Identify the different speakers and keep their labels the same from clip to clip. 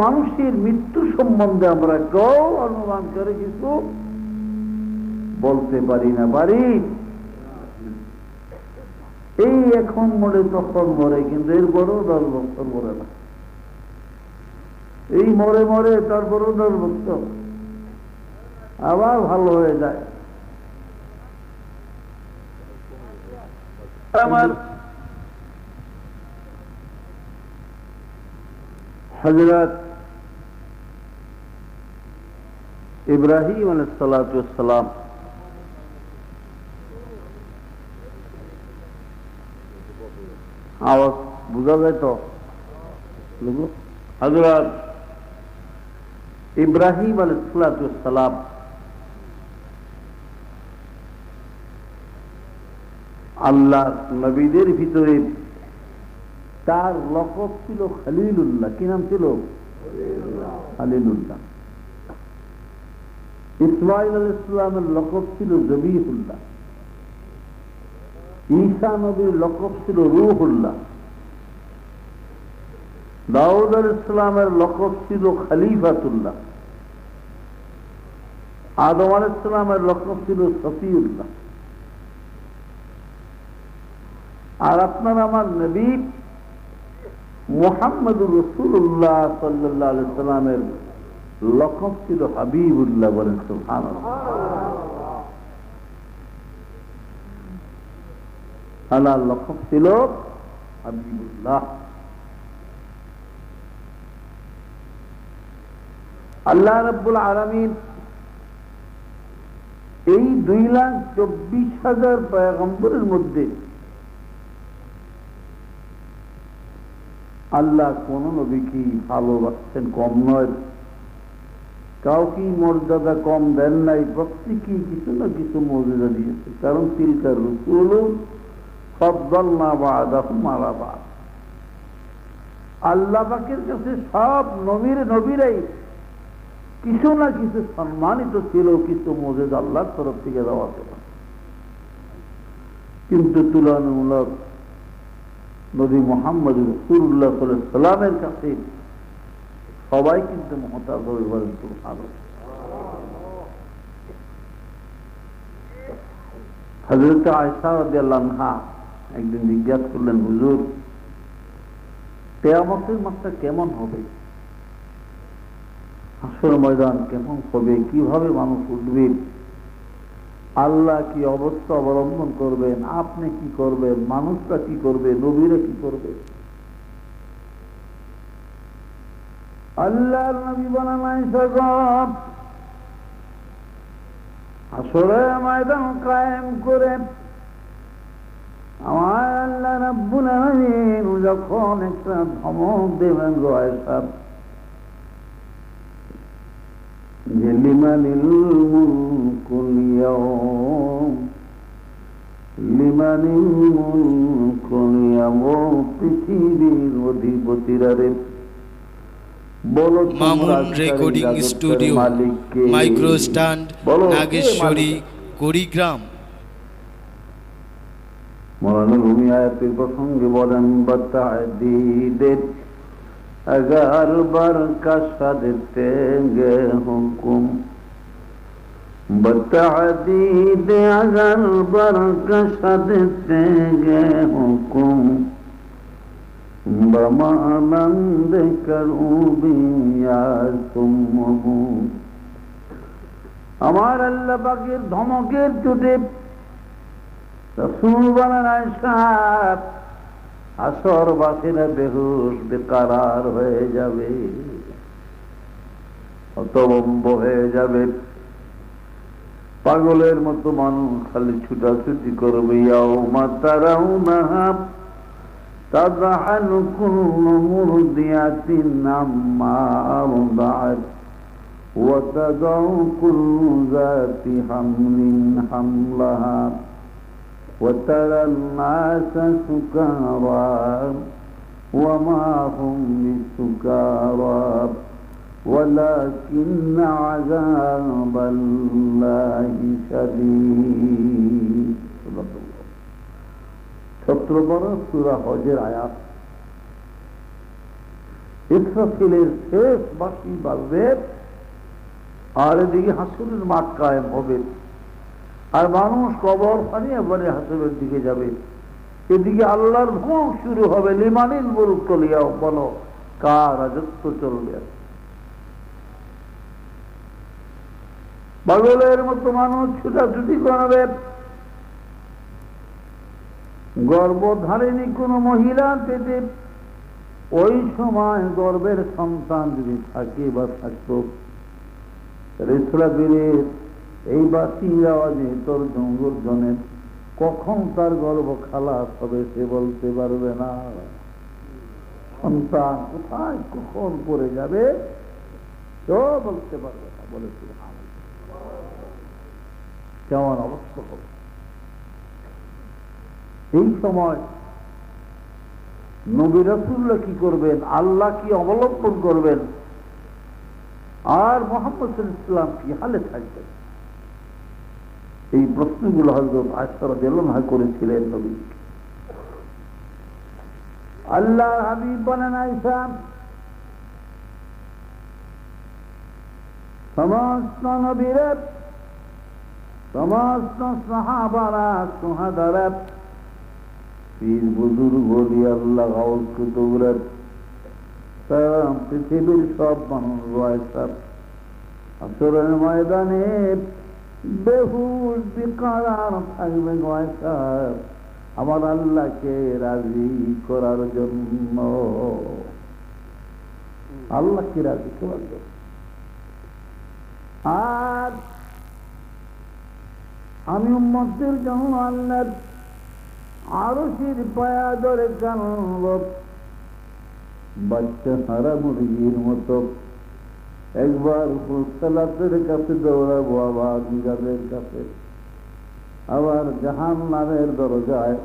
Speaker 1: মানুষের মৃত্যু সম্বন্ধে আমরা কেউ অনুমান করে কিছু বলতে পারি না। পারি এই এখন মরে তখন মরে, কিন্তু এর বড় 10 বছর মরে না। এই মরে মরে তারপরও 10 বছর আবার ভালো হয়ে যায়। আমার হযরত ইব্রাহিম আলাইহিস সালাতু ওয়াস সালাম আওয়াজ বুঝা যায় তো? হযরত ইব্রাহিম আলাইহিস সালাতু ওয়াস সালাম আল্লাহ নবীদের ভিতরে তার লকব ছিল খলিলুল্লাহ। কি নাম ছিল? খলিলুল্লাহ। ইসমাঈল আলাইহিস সালামের লকব ছিল জবিহুল্লাহ। ঈসা নবীর লকব ছিল রূহুল্লাহ। দাউদ আলাইহিস সালামের লকব ছিল খলিফাতুল্লাহ। আদম আলাইহিস সালামের লকব ছিল সফিউল্লাহ। আর আপনার আমার নবী মুহাম্মদুর রাসূলুল্লাহ সাল্লাল্লাহু আলাইহি ওয়াসাল্লামের লকব ছিল হাবিবুল্লাহ। বলেন সুবহানাল্লাহ। আল্লাহর লকব ছিল হাবিবুল্লাহ। আল্লাহ রাব্বুল আলামিন এই 2,24,000 পয়গম্বরের মধ্যে আল্লাহ কোন নবীকে ভালোবাসছেন কম নয়, কাউকে মর্যাদা কম দেন নাই। প্রত্যেকেই কিছু না কিছু মর্যাদা দিয়েছে। কারণ তিলকার রাসূলুন ফাদ্দালনা বা'দাহুম আলা বা'দ। আল্লাহ পাকের কাছে সব নবীরাই কিছু না কিছু সম্মানিত ছিল, কিছু মর্যাদা আল্লাহর তরফ থেকে দেওয়া ছিল। কিন্তু তুলনামূলক নবী মুহাম্মদ রাসূলুল্লাহ সাল্লাল্লাহু আলাইহি ওয়াসাল্লামের কাছে সবাই কিন্তু মুহতাজ হয়ে বলেন সুবহানাল্লাহ। হযরত আয়েশা রাদিয়াল্লাহু আনহা একদিন জিজ্ঞাসা করলেন, হুজুর কিয়ামতের মাঠটা কেমন হবে? হাসর ময়দান কেমন হবে? কিভাবে মানুষ উঠবে? আল্লাহ কি অবস্থা অবলম্বন করবেন? আপনি কি করবেন? মানুষরা কি করবে? নবীরা কি করবে? আল্লাহর নবী বলেন, আয়েশা গো, হাসরের ময়দান কায়েম করে আমার আল্লাহ রাব্বুল আলামিন যখন একটা ধমক দেবেন গো আয়েশা, লিমানিল মুলকুল ইয়াওম, লিমানিল মুলকুল ইয়াওম, পৃথিবীর অধিপতিরা রে বলো
Speaker 2: Mamun recording studio, micro stand, Nageshwari, Kurigram.
Speaker 1: Maulana Rumi আয়াতের প্রসঙ্গে বলেন, বাতাদিদে अगर बरकशा देंगे हुकुम, बतअदीद अगर बरकशा देंगे हुकुम, बमानंद करूं बिया तुम। আমার আল্লাহ পাকের ধমকের চোটে রাসূল বলেন, আয়েশা আসরবাসীরা বেহুশ বেকারার হয়ে যাবে, হতভম্ব হয়ে যাবে, পাগলের মতো মানুষ খালি ছুটাছুটি করবে। ইয়াউমা তারাউনাহা তাযহালু কুল্লু মুরদিয়াতিন আম্মা আরদাআত ওয়া তাদাউ কুল্লু যাতি হামলিন হামলাহা وترى الناس سكارى وما هم بسكارى ولكن عذاب الله شديد। 17 সূরা হজের আয়াত। ইসরাফিলের শেষ বাঁশি বাজবে, আর এদিকে হাসরের মাঠ কায়েম হবে, আর মানুষ কবর পানিয়ে বানিয়ে হাসরের দিকে যাবে। এদিকে আল্লাহর ভ্রমণ শুরু হবে। লিমানিল মুলক কলিয়াও, বলো কার রাজত্ব চলবে। পাগলের মতো মানুষ ছুটাছুটি করবে। গর্ভধারিণী কোন মহিলা পেটে ওই সময় গর্ভের সন্তান যদি থাকে বা থাকতো, ইসরাফিলের এই বাঁশির আওয়াজে তোর জঙ্গর্জনের কখন তার গর্ভ খালাস হবে সে বলতে পারবে না। সন্তান কোথায় কখন পড়ে যাবে কেউ বলতে পারবে না। বলেছিল কেমন অবস্থা হবে এই সময়? নবী রাসূলুল্লাহ কি করবেন, আল্লাহ কি অবলম্বন করবেন, আর মুহাম্মদ সাল্লাল্লাহু আলাইহি ওয়াসাল্লাম কি হালে থাকবেন? এই প্রশ্নগুলো হযরত আয়েশা রাদিয়াল্লাহু আনহা করেছিলেন নবীকে। আল্লাহর হাবিব বলেন, আয়েশা, সমস্ত নবীরা, সমস্ত সাহাবারা, সুহাদারা, পীর বুজুর্গ দিয়ে আল্লাহ গাউস কুতুবরা, পৃথিবীর সব মানুষ রয়েছে আসরের ময়দানে বেহুশ বিকারার থাকবে গয়সা আমার আল্লাহকে রাজি করার জন্য। আল্লাহকে রাজি করার জন্য। আর আমি উম্মতের জন্য আল্লাহর আরশের পায়া ধরে কানব, বাচ্চা হারা মুরগির মতো একবার ফুলসালাতের কাছে দৌড়াবো, আবার মিরাজের কাছে, আবার জাহান্নামের দরজায়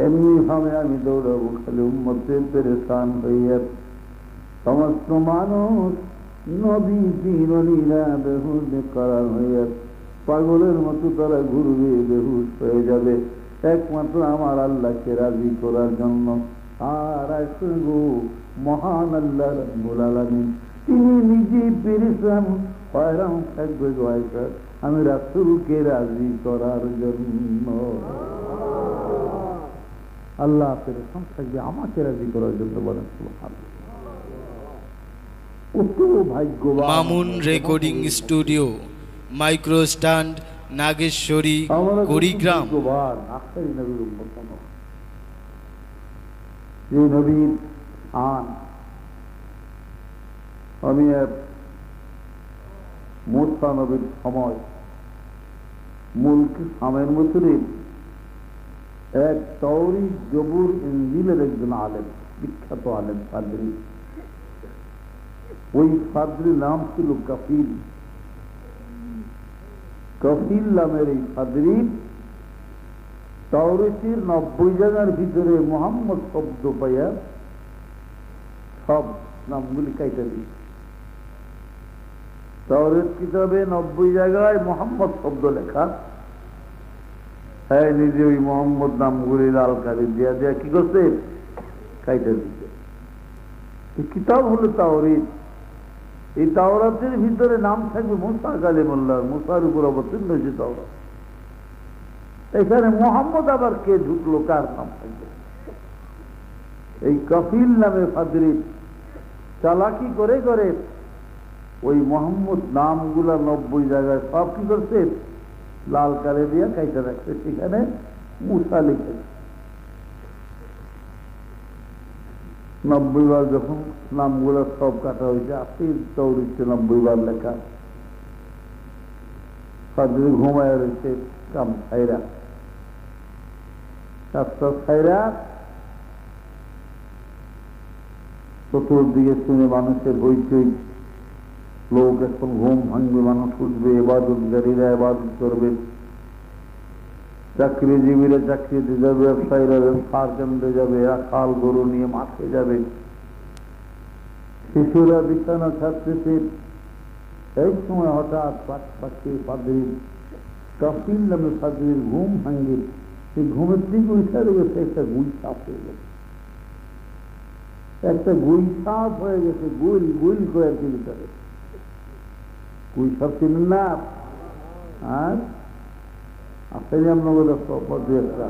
Speaker 1: এমনি ভাবে আমি দৌড়াবো। খালি উম্মতের পেরেশান হইয়া সমস্ত মানুষ নবী পীরনীরা বেহুশ করার হইয়া পাগলের মতো তারা ঘুরবে, বেহুশ হয়ে যাবে একমাত্র আমার আল্লাহকে রাজি করার জন্য। আর আসবো মহান আল্লাহ রাব্বুল আলামিন, তিনি নিজে পেরেশান হয়রান থাকবে গয়সা আমি রাসূলকে রাজি করার জন্য। আল্লাহ পেরেশান থাকবে আমাকে রাজি করার জন্য। বলেন সুবহানাল্লাহ। কত ভাগ্যবান।
Speaker 2: Mamun recording studio, micro stand, Nageshwari, Kurigram.
Speaker 1: আমি মুসা নবীর সময় মুলক শামের মধ্যে এক তাওরীত, জবুর, ইনজিলের একজন আলেম, বিখ্যাত আলেম ফাদরি। ওই ফাদরির নাম ছিল কাফিল। কাফিল নামের এই ফাদরি তাওরীতের 90 জায়গার ভিতরে মুহাম্মদ শব্দ পাইয়া সব নামগুলি কাইটা দিয়েছে। তাওরীত কিতাবে 90 জায়গায় মুহাম্মদ শব্দ লেখা, হ্যাঁ নিজে ওই মোহাম্মদ নামগুলি লাল কালি দিয়া দিয়া কি করছে, কাইটা দিচ্ছে। কিতাব হলো তাওরীত। এই তাওরাতের ভিতরে নাম থাকবে মুসা কালিমুল্লাহ, মুসার উপর অবতীর্ণ হয়েছে তাওরাত। এখানে মোহাম্মদ আবার কে ঢুকলো, কার নাম থাকবে? এই কাফিল নামে ফাদরি চালাকি করে করে ওই মোহাম্মদ নামগুলা 90 জায়গায় সব কি করছে, লাল কালে দিয়া কাইটা রাখছে, সেখানে মুসা লিখে। 90 বার যখন নামগুলো সব কাটা হয়েছে, আপনি তাওরীতে 90 বার লেখা। ফাদরি ঘুমায় রয়েছে কাম ছাইরা, কাজটা ছাইরা চতুর্দিকে শুনে মানুষের হইচই, লোক এখন ঘুম ভাঙবে, মানুষ উঠবে, ইবাদতকারীরা ইবাদত করবে, চাকরিজীবীরা চাকরিতে যাবে, ব্যবসায়ীরা ব্যবসার কেন্দ্রে যাবে, রাখাল গরু নিয়ে মাঠে যাবে, শিশুরা বিছানা ছাড়তেছে। এই সময় হঠাৎ পাশে ফাদরির, কাফিল নামে ফাদরির ঘুম ভাঙে। সেই ঘুমের দিকে উঠে গেছে একটা গুই সাপ হয়ে গেছে। একটা গুই সাপ হয়ে গেছে, গুইল গুইল করে ভিতরে। গুই সাপ চিনেন না? আর আসেনি আপনাদের দু একটা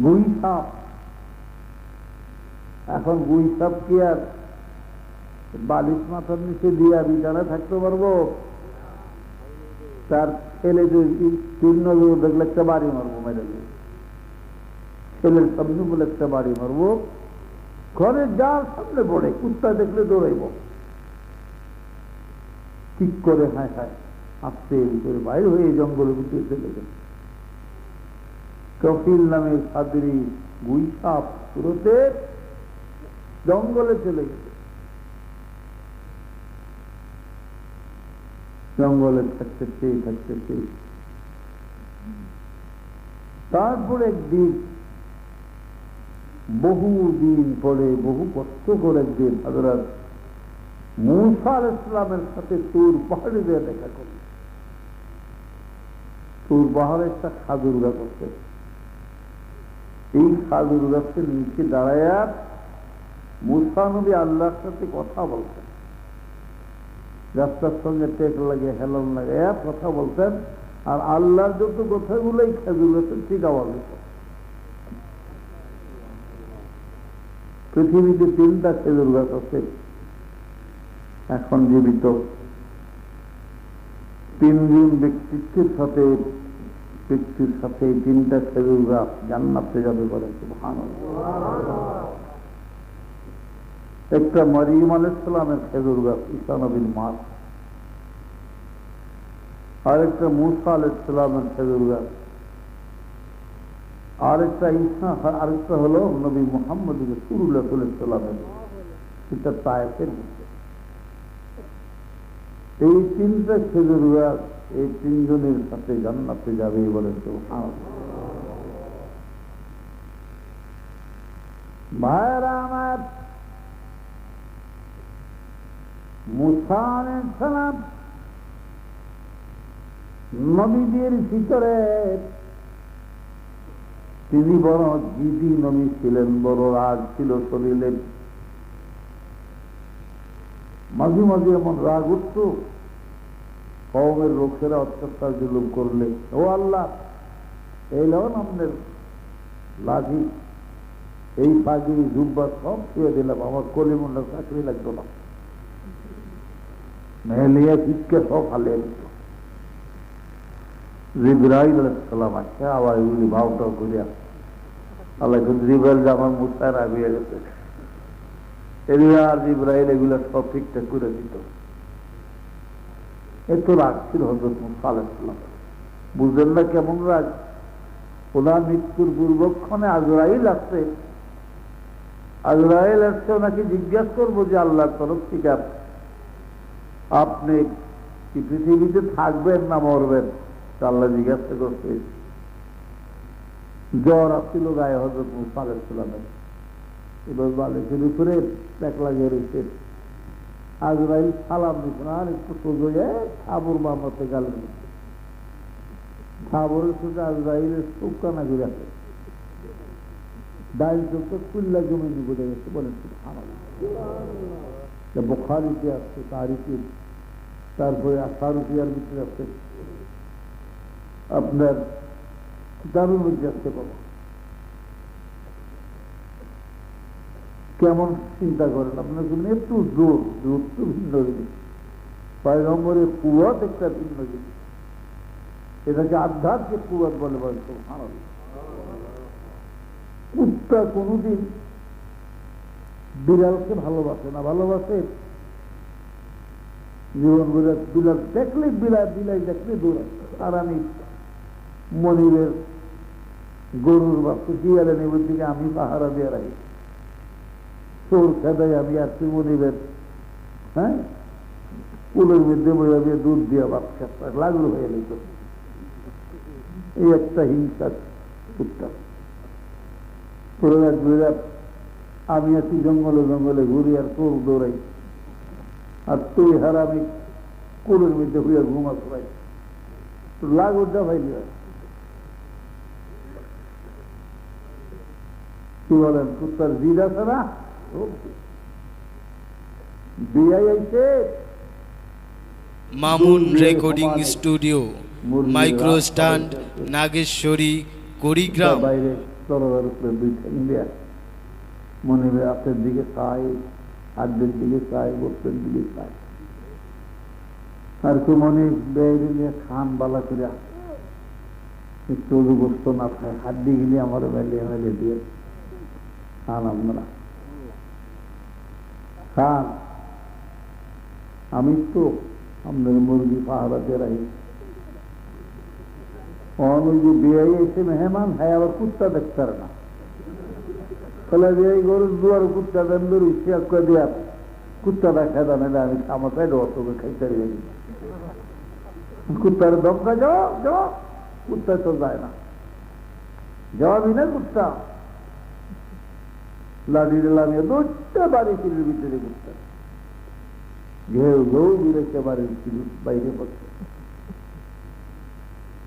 Speaker 1: গুই সাপ। এখন গুই সাপ কি আর বালিশ মাথার নিচে দিয়া বিছানা থাকতে পারবো? তার ছেলে যদি তিন নজর দেখলে একটা বাড়ি মারবো, মেরে দেবো। ছেলের সামনে বলে একটা বাড়ি মারবো, ঘরে যার সামনে পড়ে কুত্তা দেখলে দৌড়াইব। ঠিক করে হায় হায় আস্তে করে বাইরে হয়ে জঙ্গলের ভিতরে চলে গেল। কপিল নামে সাদরি গুই সাপ পুরোতে জঙ্গলে চলে গেছে। জঙ্গলে থাকতে তারপরে একদিন বহুদিন পরে বহু কষ্ট করে একদিন হযরত মূসা আলাইহিস সালামের সাথে তুর পাহাড়ে গিয়ে দেখা করল। তুর পাহাড়ে একটা খাজুর গাছ আছে। এই খাজুর গাছের নিচে দাঁড়ায়া মূসা নবী আল্লাহর সাথে কথা বলতেন। রাস্তার সঙ্গে টেক লাগিয়ে হেলন লাগাইয়া কথা বলতেন, আর আল্লাহর যত কথাগুলোই খেজুর গাছের ঠিক আওয়াজ হতো। পৃথিবীতে 3টা খেজুর গাছ আছে এখন জীবিত। 3জন ব্যক্তির সাথে 3টা খেজুর গাছ জান্নাতে যাবে বলে সুবহানাল্লাহ। একটা মরিয়ম আলাইহিস সালামের খেজুর গাছ, ঈসা নবীর মা। আরেকটা মূসা আলাইহিস সালামের খেজুর গাছ। আরেকটা হলো নবী মুহাম্মদ রাসূলুল্লাহ সাল্লাল্লাহু আলাইহি ওয়াসাল্লামের, এটা তায়েফের মধ্যে। এই 3টা খেজুর গাছ এই 3 জনের সাথে জান্নাতে যাবে বলে সুবহানাল্লাহ। ভাইরা আমার, মূসা আলাইহিস সালাম নবীদের ভিতরে তিনি বড় জিদি নবী ছিলেন, বড় রাগ ছিল শরীরে। মাঝে মাঝে এমন রাগ উঠত, কওমের লোকেরা অত্যাচার জুলুম করলে, ও আল্লাহ এই লন আমাদের লাঠি, এই পাগড়ি জুব্বা সব ছুঁয়ে দিলাম, আমার কলিমুল্লাহ চাকরি লাগতো না। মেহলিয়া চিৎকে সব হালিয়ে দিত। জিবরাইল আলাইহিস সালাম আসে, আবার এগুলি ভাবটাও করিয়া আল্লাহ জিবরাইল যে আমার মুসায় রাগ হয়ে গেছে, আর জিবরাইল এগুলো সব ঠিকঠাক করে দিত। এত রাগ ছিল হযরত মূসা আলাইহিস সালাম। বুঝলেন না কেমন রাগ? ওনার মৃত্যুর পূর্বক্ষণে আজরাইল আসছে। আজরাইল আসছে ওনাকে জিজ্ঞাসা করবো যে আল্লাহর তরফ থেকে আপনি কি পৃথিবীতে থাকবেন না মরবেন? আল্লাহ জিজ্ঞাসা করছে। জ্বর আসছিল গায়ে হযরত মূসা আলাইহিস সালামের, এবার বালিশের উপরে প্যাক লাগিয়ে রয়েছে। আজরাইল সালাম দিচ্ছেন, আর একটু সোজো যায় থাবুর মামতে গেলেন। থাবরের সাথে আজরাইলের চোখ কানা ঘুরে আছে, ডাইল চোখটা কুল্লা জমি ঘুরে গেছে বলেন সুবহানাল্লাহ। বুখারীতে আসছে, তারিখে, তারপরে আসারুফিয়ার ভিতরে আছে, আপনার দারুণ মধ্যে আসতে পাবো। কেমন চিন্তা করেন আপনার জন্য? একটু জোর তো ভিন্ন জিনিস, পয়গম্বরের কুওয়াত একটা ভিন্ন জিনিস। এটাকে আধ্যাত্মিক কুওয়াত বলে সুবহানাল্লাহ। কুত্তা কোনদিন বিড়ালকে ভালোবাসে না, ভালোবাসে জীবন করে বিলাল দেখলে বিলাই দেখলে দৌড়ায়। আর আমি মনিরের গরুর বাচ্চা দিয়ালে নেবের দিকে আমি পাহারা দিয়ে রাখি, চোর খেদাই আমি আর তুই মনিরের কুলের মধ্যে বইয়া দুধ দিয়া বাচ্চা লাগলো হয়ে গেল। এই একটা হিংসা কুত্তা। আমি আছি জঙ্গলে জঙ্গলে ঘুরি আর চোর দৌড়াই, আর তুই হারামি কুলের মধ্যে হইয়া ঘুমা সবাই লাগুরটা ভাই। কি বলেন? কুত্তার জিদ আছে না? বিয়াই আইছে
Speaker 2: Mamun recording studio, micro stand, Nageshwari, Kurigram.
Speaker 1: বাইরে তরবার উপরে দুই ঠ্যাং দেয়া মনিবের হাতের দিকে চাই, হাতের দিকে চাই, গোস্তের দিকে চাই। আর কি মনে বেড়ে নিয়ে খান বালা করে একটু গোস্ত না খায়, হাত দিয়ে গেলে আমার মেলে মেলে দিয়ে খান আপনারা খান। আমি তো আপনার মুরগি পাহাড়াতে রাখি। ওই যে বিয়াই এসে মেহমান, হ্যাঁ আবার কুত্তা দেখতে পারে না। তাহলে বিয়াই গরুর দুয়ার কুত্তা দেন ধরি শেয়ার করে দেওয়া কুত্তাটা খেদা নেলে আমি আমার পেট অতকে খাইতে পারি। কুত্তার দমকা যাও যাও, কুত্তা তো যায় না, যাওয়াবি না কুত্তা। লাঠি লামিয়ে দুটা বাড়ি কিলোর ভিতরে কুত্তা ঘেউ ঘেউ বিরেছে বাড়ির কিলো বাইরে পড়ছে।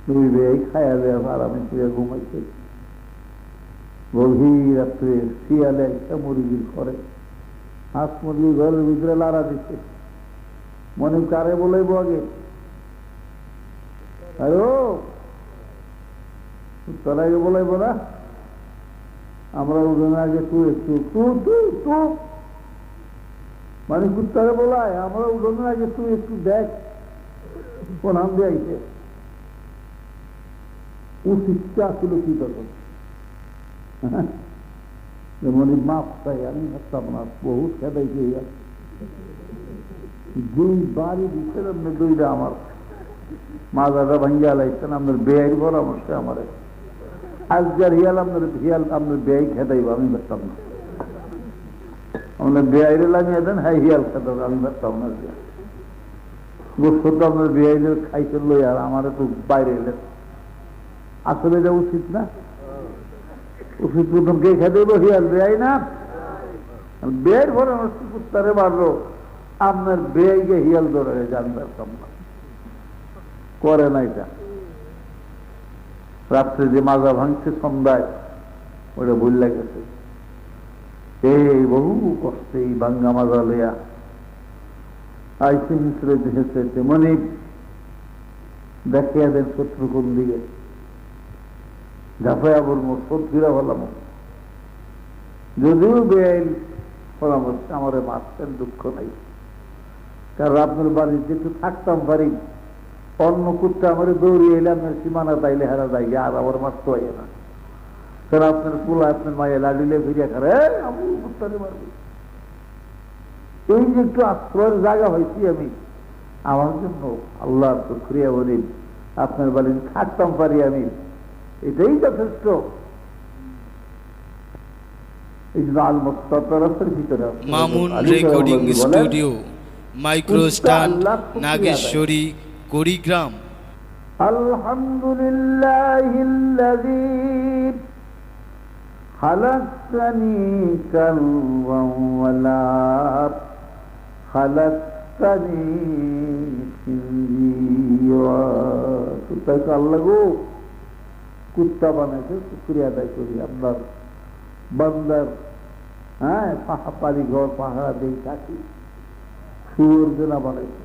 Speaker 1: দুই বেয়ে খায়া দেয়া আরামে শুয়ে ঘুমাইছে। গভীর রাত্রে শিয়ালে একটা মুরগির ঘরে, হাঁস মুরগি ঘরের ভিতরে লাড়া দিচ্ছে। মনে কারে বলাইব আগে? আরে তার আগে বলাইব না? আমরা উঠোনের আগে তুই একটু তু মানে কুত্তারে বলায়, আমরা উঠোনের আগে তুই একটু দেখ কোন হাম দিয়ে আইছে। ও শিক্ষা ছিল কি তখন মনে মাপ চাই। আমি ভাবতাম না বহুত খেদাইছে। দুই বাড়ি দিচ্ছেন আপনি, দুইটা আমার মাজাটা ভাঙ্গিয়া লাইছেন আপনার বেয়ের পরামর্শে। আমার আজকের হিয়াল আপনার বেয়াই খেদাইব, আমি ভাবতাম না। আপনার বেয়াইরে লাগিয়ে দেন, হ্যাঁ হিয়াল খেদাব, আমি ভাবতাম না। গোস্ত তো আপনার বেয়াইলে খাইছেন লই, আর আমার তো বাইরে এলেন। আসলে এটা উচিত না। উচিত প্রথম কে খেদাইব? হিয়াল, বেয়াই না। বেয়ের পরামর্শ কুত্তারে মারলো, আপনার বেয়াইকে হিয়াল ধরে গেছে, আমি ভাবতাম না। করে না এটা। রাত্রে যে মাজা ভাঙছে সন্ধ্যায়, ওটা ভুল লাগেছে। এই বহু কষ্টে এই ভাঙ্গা মাজা লইয়া আইসি মিশ্রে হেসেছে। মনে দেখিয়া দেন শত্রু কোন দিকে, ঝাঁপাইয়া বলবো শত্রুরা বললাম। যদিও বেআইন পরামর্শ আমার মারছেন, দুঃখ নাই। কারণ আপনার বাড়িতে একটু থাকতাম পারি, অন্য কুত্তা আমার দৌড়িয়ে এলে আপনার সীমানা তাইলে হারা যায়, আর আমার মারতে হয় না। কারণ আপনার পোলা আপনার মায়ে লাড়িলে ফিরিয়া খারে আমি কুত্তারে মারবি। এই যে একটু আশ্রয়ের জায়গা হয়েছি আমি, আমার জন্য আল্লাহ শুকরিয়া বলি। আপনার বাড়িতে থাকতাম পারি আমি, এটাই যথেষ্ট। এই জন্য আল মুস্তাফার ভিতরে
Speaker 2: Mamun recording studio, micro stand, Nageshwari, Kurigram.
Speaker 1: আলহামদুলিল্লাহিল্লাযী খালাকানি কালওয়ান ওয়ালা খালাকানি সিনজিয়া। কুত্তাকে আল্লাহ গো কুত্তা বানাইছে, শুকরিয়া আদায় করি। আপনার বান্দার হ্যাঁ পাহাড়ি ঘর পাহাড়া দিয়ে থাকি, শুয়োর জেনা বানাইছে।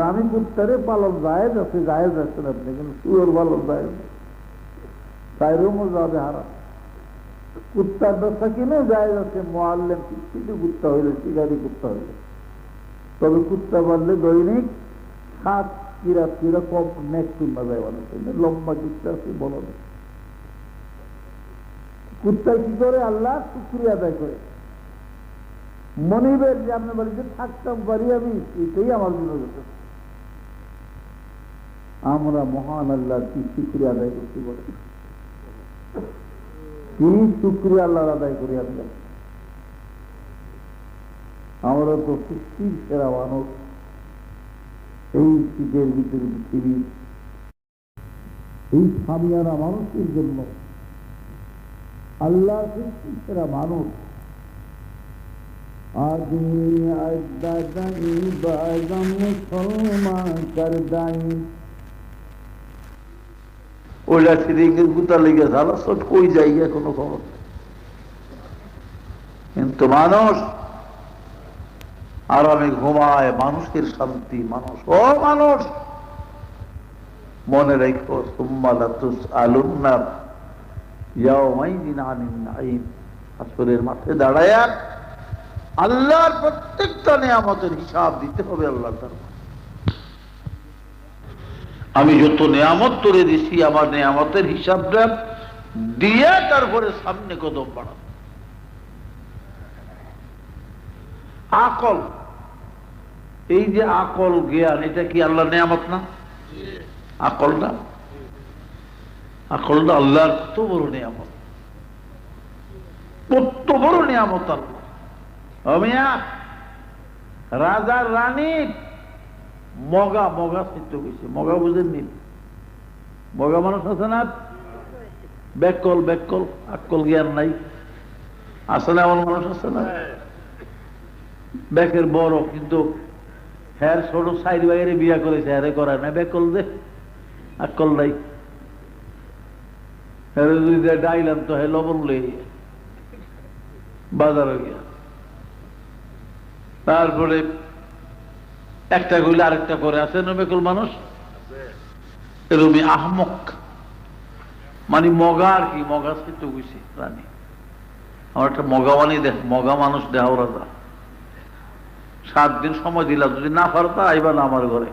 Speaker 1: আমি কুত্তারে পালন জায়েজ আছে, জায়েজ আছেন আপনি, কিন্তু শুয়োর পালন জায়েজ না। তাইরও মজাবে হারা। কুত্তার দশা কিনে জায়েজ আছে, মোয়াল্লেম কিন্তু কুত্তা হইলে, শিকারি কুত্তা হইলে। তবে কুত্তা বাড়লে দৈনিক 7 কিরা কম নেক কিনবা যায় মানুষের, লম্বা কুত্তা আছে, বলো না। কুত্তা কি করে? আল্লাহ শুকরিয়া আদায় করে। মনিবের যে আপনার বাড়িতে থাকতাম পারি আমি, এটাই আমার জন্য যথেষ্ট। আমরা মহান আল্লাহ কি শুকরিয়া আদায় করতে পারি, কি শুকরিয়া আল্লাহর আদায় করি আমি। আমরা তো সৃষ্টির সেরা মানুষ। এই শীতের ভিতরে পৃথিবীর এই সামিয়ানা মানুষের জন্য আল্লাহ সৃষ্টির সেরা মানুষ। ওইটা সিরিঙ্গের গুতা লেগে ঝালা সব কই যাই কোনো খবর। কিন্তু মানুষ আরামে ঘুমায়, মানুষের শান্তি। মানুষ, ও মানুষ, মনে রেখো, সুম্মা লাতুসআলুন্না ইয়াওমাইযিন আনিন নাঈম। আসরের মাঠে দাঁড়ায়া আল্লাহর প্রত্যেকটা নিয়ামতের হিসাব দিতে হবে আল্লাহর দরবারে। আমি যত নিয়ামত তোরে দিছি, আমার নিয়ামতের হিসাবটা দিয়ে তারপরে সামনে কদম বাড়াবো। আকল, এই যে আকল জ্ঞান, এটা কি আল্লাহর নিয়ামত না? আকলটা আল্লাহর কত বড় নিয়ামত, কত বড় নিয়ামত আল্লাহ। অমিয়া রাজার রানী মগা চিত্ত গেছে। মগা বুঝেননি? মগা মানুষ আছে না, ব্যাকল আকল জ্ঞান নাই, আছে না? এমন মানুষ আছে না, ব্যাকের বড় কিন্তু হ্যার ছোট সাইড বাইরে বিয়া করেছে, হ্যারে করায় না, ব্যাকল দে, আকল নাই। হ্যাঁ যদি ডাইলাম তো হ্যাঁ লবণ লই বাজারে গিয়া, তারপরে একটা কইলে আরেকটা করে। আছে না বেকুল মানুষ? এরকমই আহমক, মানে মগা আর কি, মগা স্থিত গেছে রানী। আমার একটা মগা বানিয়ে দেখ, মগা মানুষ দেহ রাজা। 7 দিন সময় দিলাম, যদি না পারতা আইবা না আমার ঘরে।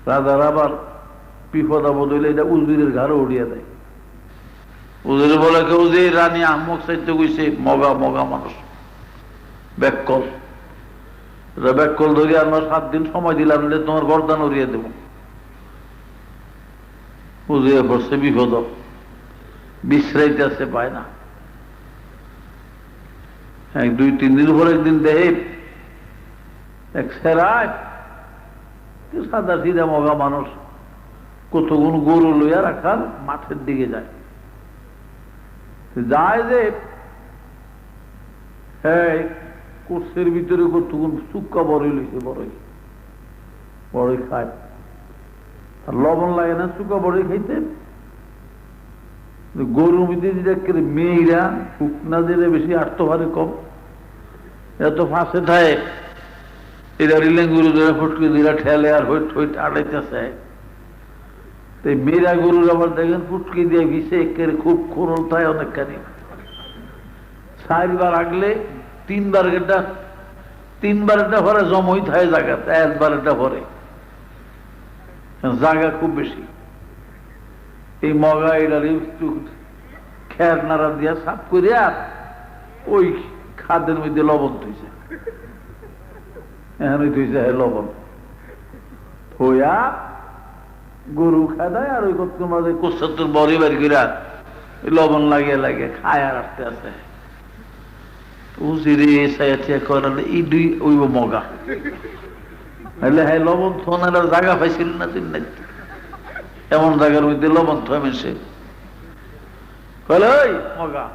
Speaker 1: রাজার আবার বিপদ আপদ হইলে এটা উজিরের ঘরে উড়িয়ে দেয়। উজির বলে কেউ যে রানী আহমক চাইতে গেছে, মগা মানুষ, ব্যাকল। ব্যাকল ধরে আমরা 7 দিন সময় দিলাম, তোমার গর্দান উড়িয়ে দেব। উজিরে পড়ছে বিপদ, বিশ্রাইতে আছে, পায় না। 2-3 দিন পর একদিন দেহে এক সেরায় সাদা সিধা মগা মানুষ কতগুণ গরু লইয়া রাখার মাঠের দিকে যায় যে কোর্সের ভিতরে কতগুণ চুক্কা বড়ই লইছে, বড়ই খায়। আর লবণ লাগে না চুক্কা বড়ই খাইতে। গরুর মধ্যে যেটা মেয়েরা শুকনা দিলে বেশি আত্মভারে কম, এত ফাঁসে থাকে, এরা রিলেন গরু ধরে ফুটকে দিলা ঠেলে আর হইট আড়াইতেছে। মেয়েরা গরুর আবার দেখেন ফুটকি দিয়ে ভিসে একের খুব খোরল থাকে অনেকখানি। 4 বার আগলে 3 বার এটা ভরে জমই থাকে জায়গাতে, 1 বার এটা ভরে জায়গা খুব বেশি। এই মগা এটার একটু খের নাড়া দিয়া সাফ করিয়া ওই খাদ্যের মধ্যে লবণ থইছে, এখন থইছে লবণ থইয়া গরু খায় দেয়। আর ওই কত মাঝে কোষাত্তর বড়ি বাড়ি করিয়া লবণ লাগিয়ে খায় আর আসতে আসতে উজিরে করালে এই 2 ওইব মগা। হ্যাঁ লবণ থোনার জায়গা পাইছিল না, এমন জায়গার মধ্যে লবণ থমে সে ওই মগা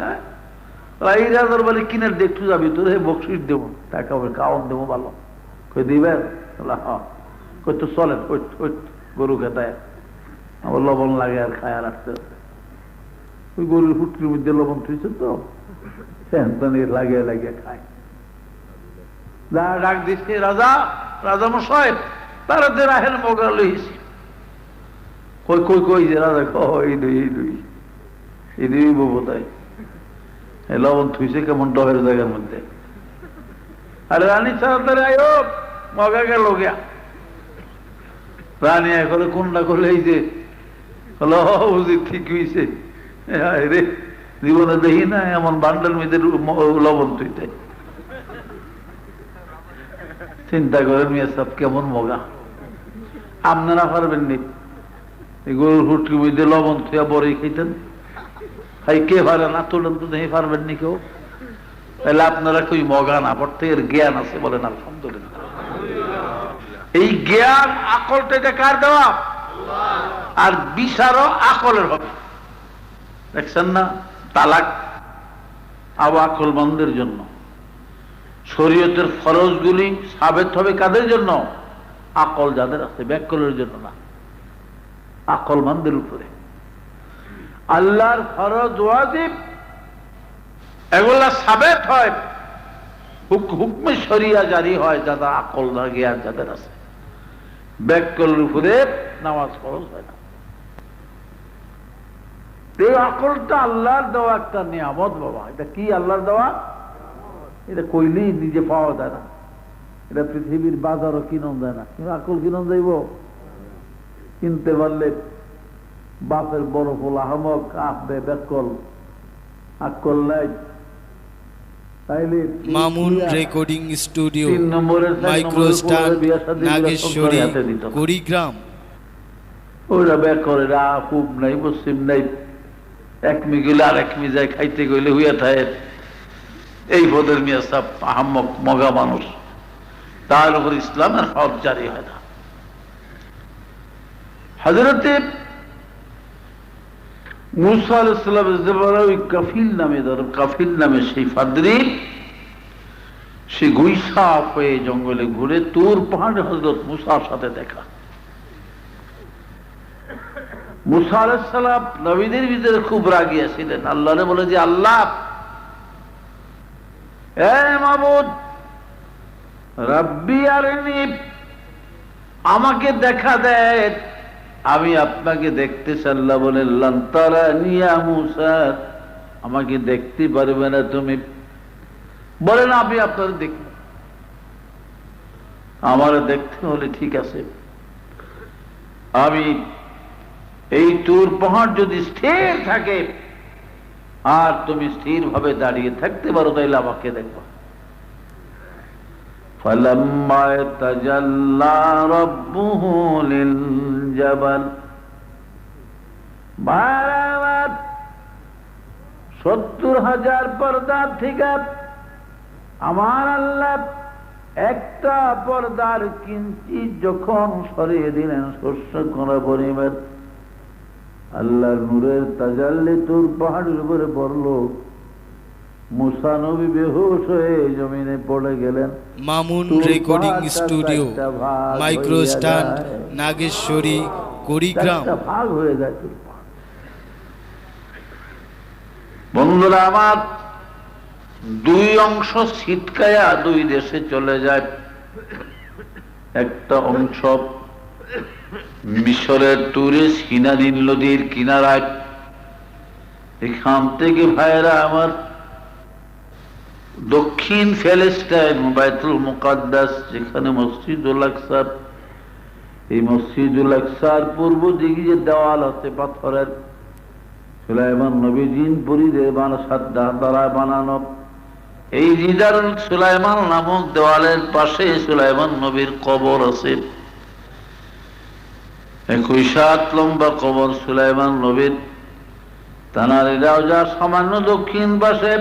Speaker 1: হ্যাঁ এই রাজার বলে কিনার দেখতে যাবি তোর, হে বকশিস দেবো, টাকা কাউন দেবো ভালো কই দিবেন? হ্যাঁ কই তো চলেন, গরু খেতায় আবার লবণ লাগে আর খায় আর আসতে আসতে। ওই গরুর ফুটকির মধ্যে লবণ থুইছে তো লাগিয়ে খায়। ডাক দিচ্ছে রাজা মশাই, তারা রাহের মগা লইছি। কই যে রাজা এই দুই বোধহয় লবণ থুইছে কেমন ডবের জায়গার মধ্যে। আরে রানী তাড়াতাড়ি আয়ো, মগা গেল গিয়া। রানী করে কোনটা করলে এই যে হলো বুঝি ঠিক হয়েছে রে, জীবনে দেখি না এমন বান্ডার মধ্যে লবণ তুইতে। চিন্তা করেন মিয়া সব কেমন মগা। আপনারা পারবেন নি গরুর ফুটকির মধ্যে লবণ থুয়া বড়ই খাইতেন? কে পারে না? তুলেন তো দেখি পারবেন নি কেউ? তাহলে আপনারা কই মগা না, প্রত্যেকের জ্ঞান আছে বলেন আলহামদুলিল্লাহ। এই জ্ঞান আকলটা এটা কার দেওয়া? আর বিচারও আকলের হবে। দেখছেন না তালাক আবু আকলমন্দের জন্য। শরীয়তের ফরজগুলি সাবেত হবে কাদের জন্য? আকল যাদের আছে, ব্যাকলের জন্য না, আকলমন্দের উপরে। আল্লাহর ফরজ ওয়াজিব এগুলা সাবেত হয়, হুকমে শরিয়া জারি হয় যাদের আকল না জ্ঞান যাদের আছে। ব্যাককলের উপরে নামাজ ফরজ হয় না। এই আকলটা আল্লাহর দেওয়া একটা নিয়ামত বাবা। এটা কি আল্লাহর দেওয়া? এটা কইলেই নিজে পাওয়া যায় না। এটা পৃথিবীর বাজারও কিনন যায় না। কিন্তু আকল কিনন যাইব? কিনতে পারলে বাপের বড় ফুল আহমক আহবে ব্যাকল, আকল নাই। তাইলে
Speaker 2: Mamun recording studio, micro stand, Nageshwari, Kurigram.
Speaker 1: ওরা ব্যাকলে খুব নাই, পশ্চিম নাই, এক মিগিল আর এক মিজায় খাইতে গেলে হইয়া থাকে। এই পদের মিয়া সব আহমক মগা মানুষ, তার উপর ইসলামের হক জারি হয় না। হযরতে মুসা আলাইহিস সালামের জমানায় ওই কাফিল নামে সেই ফাদরি, সে গুইসাপ হয়ে জঙ্গলে ঘুরে তুর পাহাড়ে হযরত মুসার সাথে দেখা। মুসা আলাইহিস সালাম নবীদের ভিতরে খুব রাগিয়া ছিলেন। আল্লাহরে বলে যে, আল্লাহ, এ মাবুদ, রাব্বি আরিনি, আমাকে দেখা দেয়, আমি আপনাকে দেখতে চাই। আল্লাহ বলেন, লান তারানি ইয়া মুসা, আমাকে দেখতে পারবে না তুমি। বলেন, আমি আপনার দেখব। আমার দেখতে হলে ঠিক আছে, আমি এই তুর পাহাড় যদি স্থির থাকে আর তুমি স্থির ভাবে দাঁড়িয়ে থাকতে পারো, তাইলে আমাকে দেখবা। فَلَمَّا تَجَلَّى رَبُّهُ لِلْجَبَلِ, 70,000 পর্দা থেকে আমার আল্লাহ একটা পর্দার কিঞ্চিত যখন সরিয়ে দিলেন, শস্য কোনা পরিমাণ আল্লাহর নূরের তাজাল্লি তুর পাহাড়ের উপরে পড়ল। মুসা নবী বেহুশ হয়ে জমিনে পড়ে গেলেন।
Speaker 2: Mamun recording studio, micro stand, Nageshwari, Kurigram.
Speaker 1: ভাগ হয়ে যায়। বন্ধুরা আমার, দুই অংশ ছিটকায়া দুই দেশে চলে যায়। একটা অংশ মিশরের তুরে সিনাই নদীর কিনারায়। এখান থেকে ভাইরা আমার দক্ষিণ প্যালেস্টাইন, বাইতুল মুকাদ্দাস, যেখানে মসজিদুল আকসা, এই মসজিদুল আকসার পূর্ব দিকে যে দেওয়াল আছে পাথরের, সুলাইমান নবী জিনপুরীদের দ্বারা বানানো, এই জিদারুল সুলাইমান নামক দেওয়ালের পাশে সুলাইমান নবীর কবর আছে। 21 হাত লম্বা কবর সুলাইমান নবীর। তানারি রাউজার সামান্য দক্ষিণ পাশে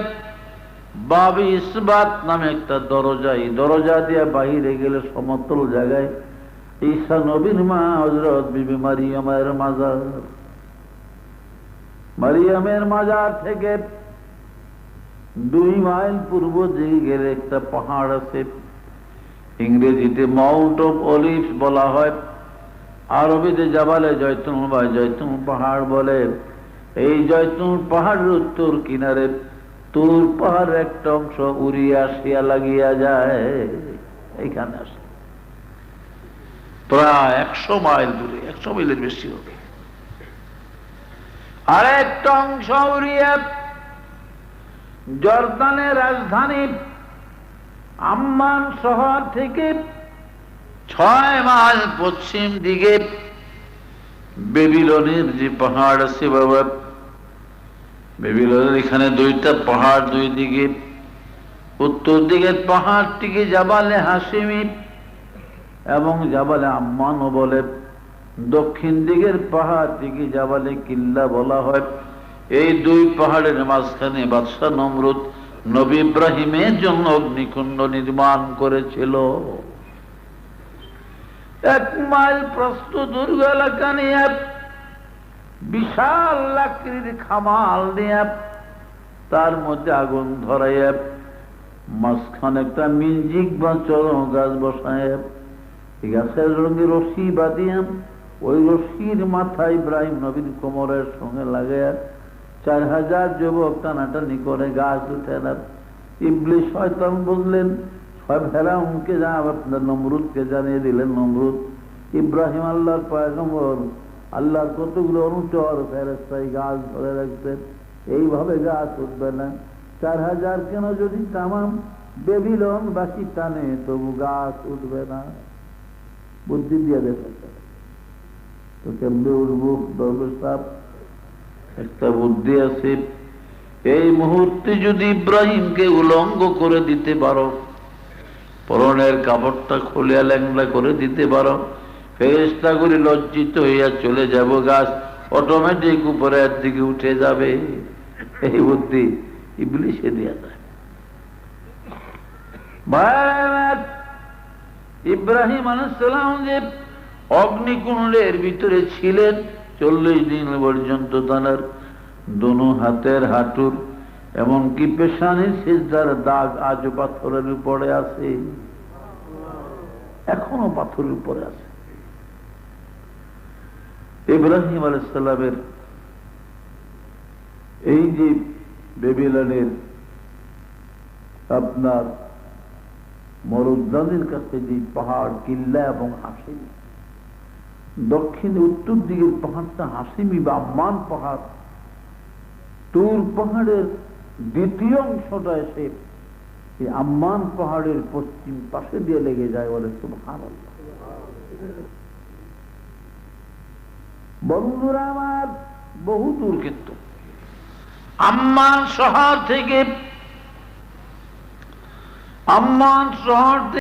Speaker 1: বাবে ইসবাত নামে একটা দরজা, এই দরজা দিয়ে বাহিরে গেলে সমতল জায়গায় ঈসা নবীর মা হযরত বিবি মারিয়ামের মাজার। মারিয়ামের মাজার থেকে 2 মাইল পূর্ব দিকে গেলে একটা পাহাড় আছে, ইংরেজিতে মাউন্ট অফ অলিভস বলা হয়, আরবিতে জাবালে জয়তুন বা জয়তুন পাহাড় বলে। এই জয়তুন পাহাড়ের উত্তর কিনারে তুর পাহাড়ের একটা অংশ উড়িয়ে আসিয়া লাগিয়া যায়, এইখানে আসে প্রায় 100 মাইল দূরে, 100 মাইলের বেশি হবে। আর একটা অংশ উড়িয়ে জর্দানের রাজধানী আম্মান শহর থেকে 6 মাইল পশ্চিম দিকে বেবিলনের যে পাহাড় আছে বাবা, বেবিলনের এখানে 2টা পাহাড়, 2 দিকে। উত্তর দিকের পাহাড়টিকে জাবালে হাসিমি এবং জাবালে আম্মানও বলে, দক্ষিণ দিকের পাহাড়টিকে জাবালে কিল্লা বলা হয়। এই 2 পাহাড়ের মাঝখানে বাদশাহ নমরুদ নবী ইব্রাহিমের জন্য অগ্নিকুণ্ড নির্মাণ করেছিল। 1 মাইল প্রস্থ দুর্গ এলাকা নিয়ে বিশাল লাকড়ির খামাল দিয়ে তার মধ্যে আগুন ধরাইয়া মাঝখানে একটা মিনজিক বা চরম গাছ বসায়, গাছের রঙে রশি বাঁধিয়া ওই রশির মাথায় ইব্রাহিম নবীর কোমরের সঙ্গে লাগাইয়া 4000 যুবক টানাটানি করে গাছ উঠে না। ইবলিস শয়তান বললেন, ফেরাউনকে যা আপনার নমরুদকে জানিয়ে দিলেন, নমরুদ ইব্রাহিম আল্লাহর পয়গম্বর, আল্লাহর কতগুলো অনুচর ফেরেশতাই গাছ ধরে রাখতেন, এইভাবে গাছ উঠবে না। 4000 কেন, যদি তামাম বেবিলন বাকি টানে তবু গাছ উঠবে না। বুদ্ধি দিয়ে দেখে তো কেমনে উঠবো? দরবেশ একটা বুদ্ধি আছে, এই মুহূর্তে যদি ইব্রাহিমকে উলঙ্গ করে দিতে পারো, পরনের কাপড়টা খুলিয়া ল্যাংলা করে দিতে পারো, ফেরেশতাগুলি লজ্জিত হইয়া চলে যাব, গাছ অটোমেটিক উপরের দিকে উঠে যাবে। এই বুদ্ধি ইবলিসে দেয়া যায়। ইব্রাহিম আলাইহিস সালাম যে অগ্নিকুণ্ডের ভিতরে ছিলেন 40 দিন পর্যন্ত, তার দোনো হাতের হাঁটুর এমনকি পেশানির সিজদার দাগ আজও পাথরের উপরে আছে, এখনো পাথরের উপরে আছে। ইব্রাহিম আলাইহিস সালামের এই যে বেবিলনের আপনার মরুদ্যানের কাছে যে পাহাড়, কিল্লা এবং হাসিমি, দক্ষিণে উত্তর দিকের পাহাড়টা হাসিমি বা আম্মান পাহাড়, তুর পাহাড়ের দ্বিতীয় অংশটা এসে এই আম্মান পাহাড়ের পশ্চিম পাশে দিয়ে লেগে যায়, বলে সুবহানাল্লাহ। বন্ধুরা আমার, বহু দূর, কিন্তু আম্মান শহর থেকে